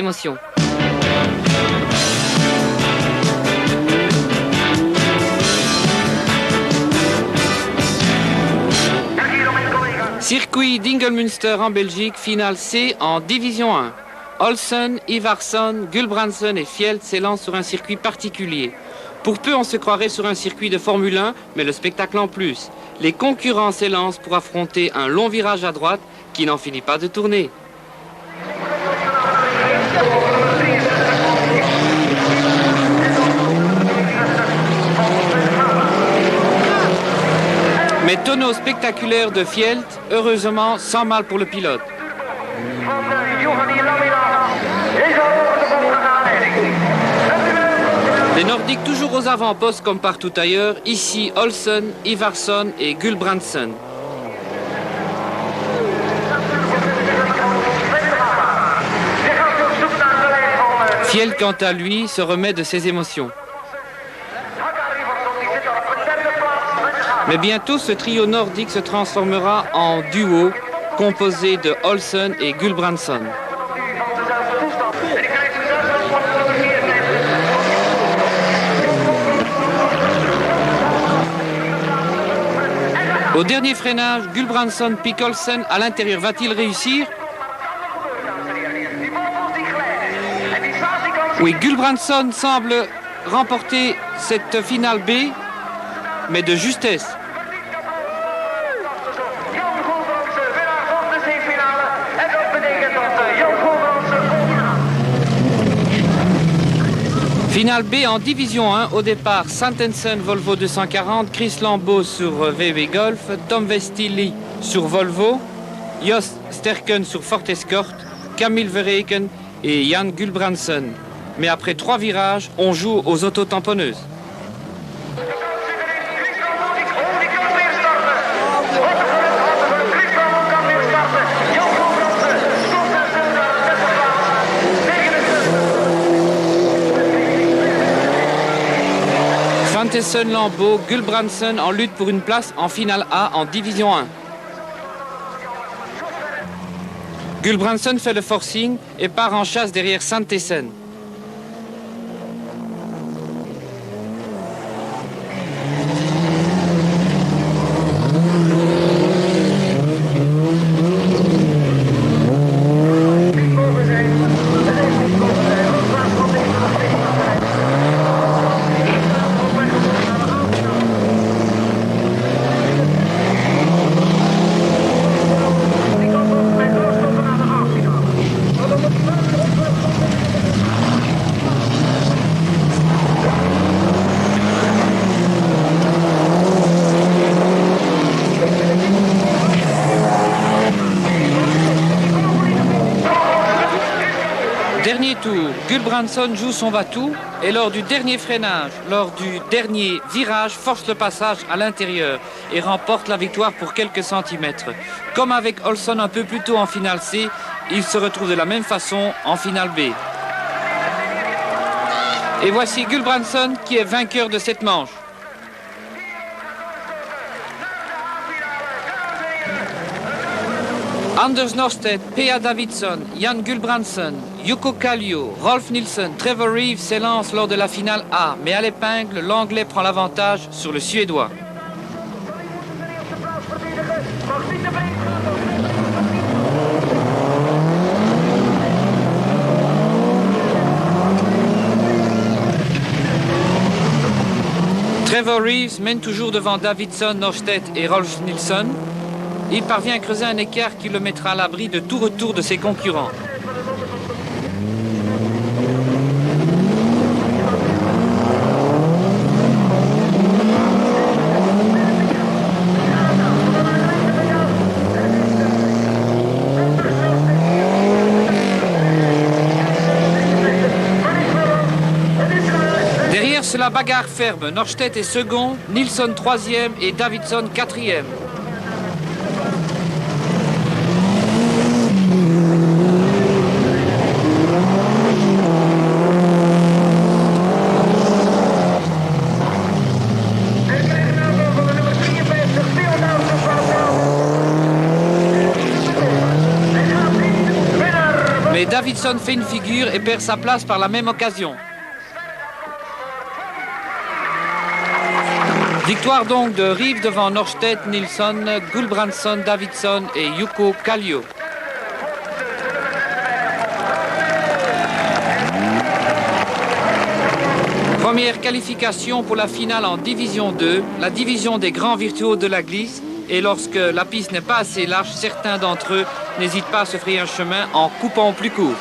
Émotion. Circuit d'Ingelmünster en Belgique, finale C en Division 1. Olsen, Ivarsson, Gulbrandsen et Fjeld s'élancent sur un circuit particulier. Pour peu, on se croirait sur un circuit de Formule 1, mais le spectacle en plus. Les concurrents s'élancent pour affronter un long virage à droite qui n'en finit pas de tourner. Mais tonneau spectaculaire de Fjeld, heureusement sans mal pour le pilote. Les Nordiques toujours aux avant-postes comme partout ailleurs, ici Olsen, Ivarsson et Gulbrandsen. Fjeld, quant à lui, se remet de ses émotions. Mais bientôt, ce trio nordique se transformera en duo composé de Olsen et Gulbrandsen. Au dernier freinage, Gulbrandsen pique Olsen à l'intérieur. Va-t-il réussir? Oui, Gulbrandsen semble remporter cette finale B, mais de justesse. Finale B en Division 1, au départ Santensen Volvo 240, Chris Lambeau sur VW Golf, Tom Vestili sur Volvo, Jost Sterken sur Ford Escort, Camille Verreken et Jan Gulbrandsen. Mais après 3 virages, on joue aux autotamponneuses. Santensen, Lambeau, Gulbrandsen en lutte pour une place en finale A en Division 1. Gulbrandsen fait le forcing et part en chasse derrière Santensen. Dernier tour, Gulbrandsen joue son va-tout et lors du dernier freinage, lors du dernier virage, force le passage à l'intérieur et remporte la victoire pour quelques centimètres. Comme avec Olsen un peu plus tôt en finale C, il se retrouve de la même façon en finale B. Et voici Gulbrandsen qui est vainqueur de cette manche. Anders Norstedt, P.A. Davidsson, Jan Gulbrandsen, Jukka Kallio, Rolf Nilsson, Trevor Reeves s'élancent lors de la finale A, mais à l'épingle, l'Anglais prend l'avantage sur le Suédois. Trevor Reeves mène toujours devant Davidsson, Norstedt et Rolf Nilsson. Il parvient à creuser un écart qui le mettra à l'abri de tout retour de ses concurrents. Derrière, c'est la bagarre ferme. Norstedt est second, Nilsson troisième et Davidsson quatrième. Davidsson Arneson fait une figure et perd sa place par la même occasion. Victoire donc de Rive devant Norstedt, Nilsson, Gulbrandsson, Davidson et Jukka Kallio. Première qualification pour la finale en Division 2, la division des grands virtuoses de la glisse. Et lorsque la piste n'est pas assez large, certains d'entre eux n'hésitent pas à se frayer un chemin en coupant plus court.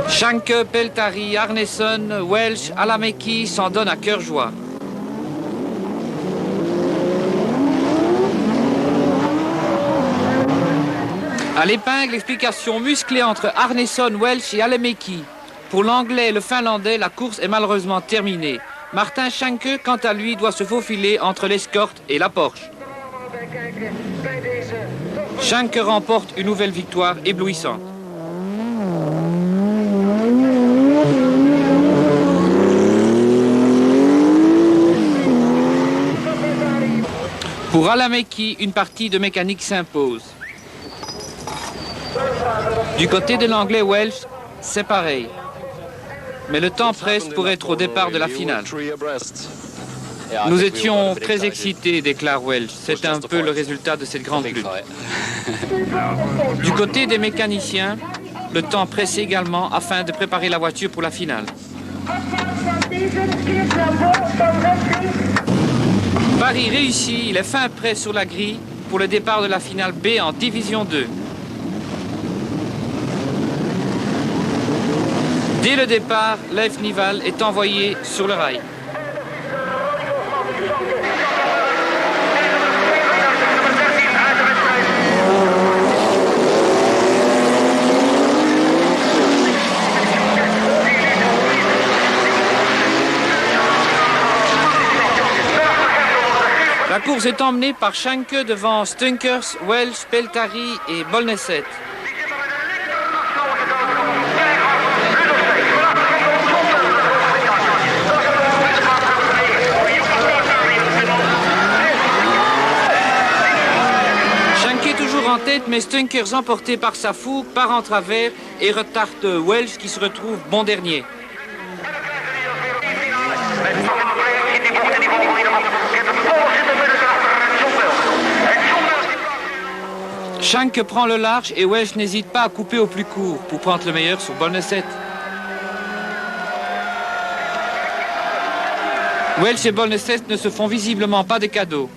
Schanke, Peltari, Arneson, Welch, Alameki s'en donnent à cœur joie. À l'épingle, explication musclée entre Arneson, Welch et Alameki. Pour l'anglais et le finlandais, la course est malheureusement terminée. Martin Schanke, quant à lui, doit se faufiler entre l'escorte et la Porsche. Schanke remporte une nouvelle victoire éblouissante. Pour Alameki, une partie de mécanique s'impose. Du côté de l'anglais Welch, c'est pareil. Mais le temps presse pour être au départ de la finale. Nous étions très excités, déclare Welch. C'est un peu le résultat de cette grande lutte. Du côté des mécaniciens, le temps presse également afin de préparer la voiture pour la finale. Paris réussit, il est fin prêt sur la grille pour le départ de la finale B en Division 2. Dès le départ, Leif Nival est envoyé sur le rail. La course est emmenée par Schanke devant Stunkers, Welch, Peltari et Bolneset. Schanke toujours en tête, mais Stunkers, emporté par sa fougue, part en travers et retarde Welch qui se retrouve bon dernier. Schanke prend le large et Welch n'hésite pas à couper au plus court pour prendre le meilleur sur Bolneset. Welch et Bolneset ne se font visiblement pas de cadeaux.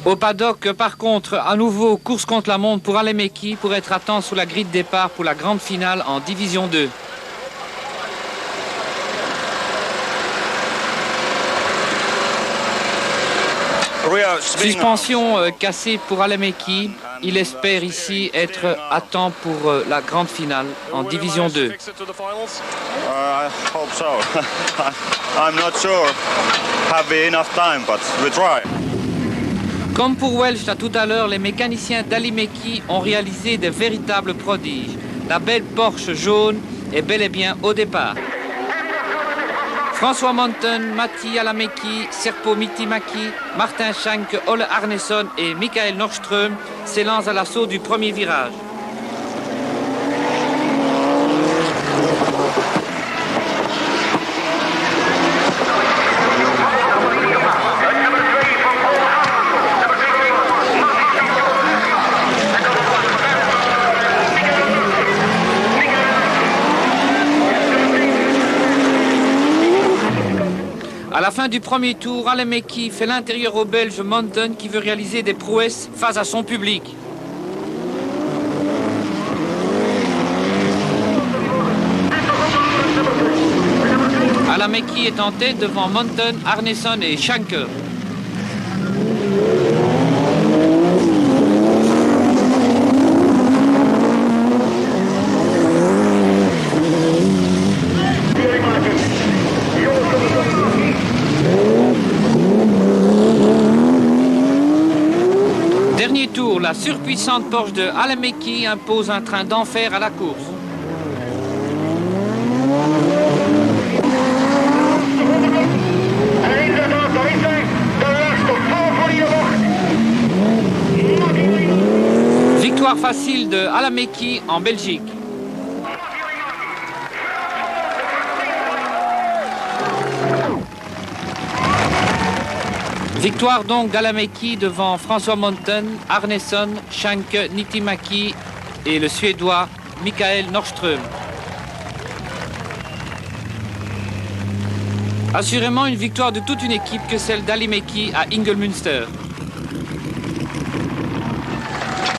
Au paddock, par contre, à nouveau, course contre la montre pour Alameki pour être à temps sur la grille de départ pour la grande finale en Division 2. Suspension cassée pour Alameki. Il espère ici être à temps pour la grande finale en Division 2. Comme pour Welch là tout à l'heure, les mécaniciens d'Alameki ont réalisé de véritables prodiges. La belle Porsche jaune est bel et bien au départ. François Monton, Matti Alameki, Serpo Mitimaki, Martin Schanke, Ole Arneson et Michael Nordström s'élancent à l'assaut du premier virage. À la fin du premier tour, Alameki fait l'intérieur au Belge Monton qui veut réaliser des prouesses face à son public. Alameki est en tête devant Monton, Arneson et Schanke. premier tour, la surpuissante Porsche de Alameki impose un train d'enfer à la course. Victoire facile de Alameki en Belgique. Victoire donc d'Alameki devant François Monten, Arneson, Schanke, Niittymaki et le Suédois Mikael Norström. Assurément une victoire de toute une équipe que celle d'Alameki à Ingelmünster.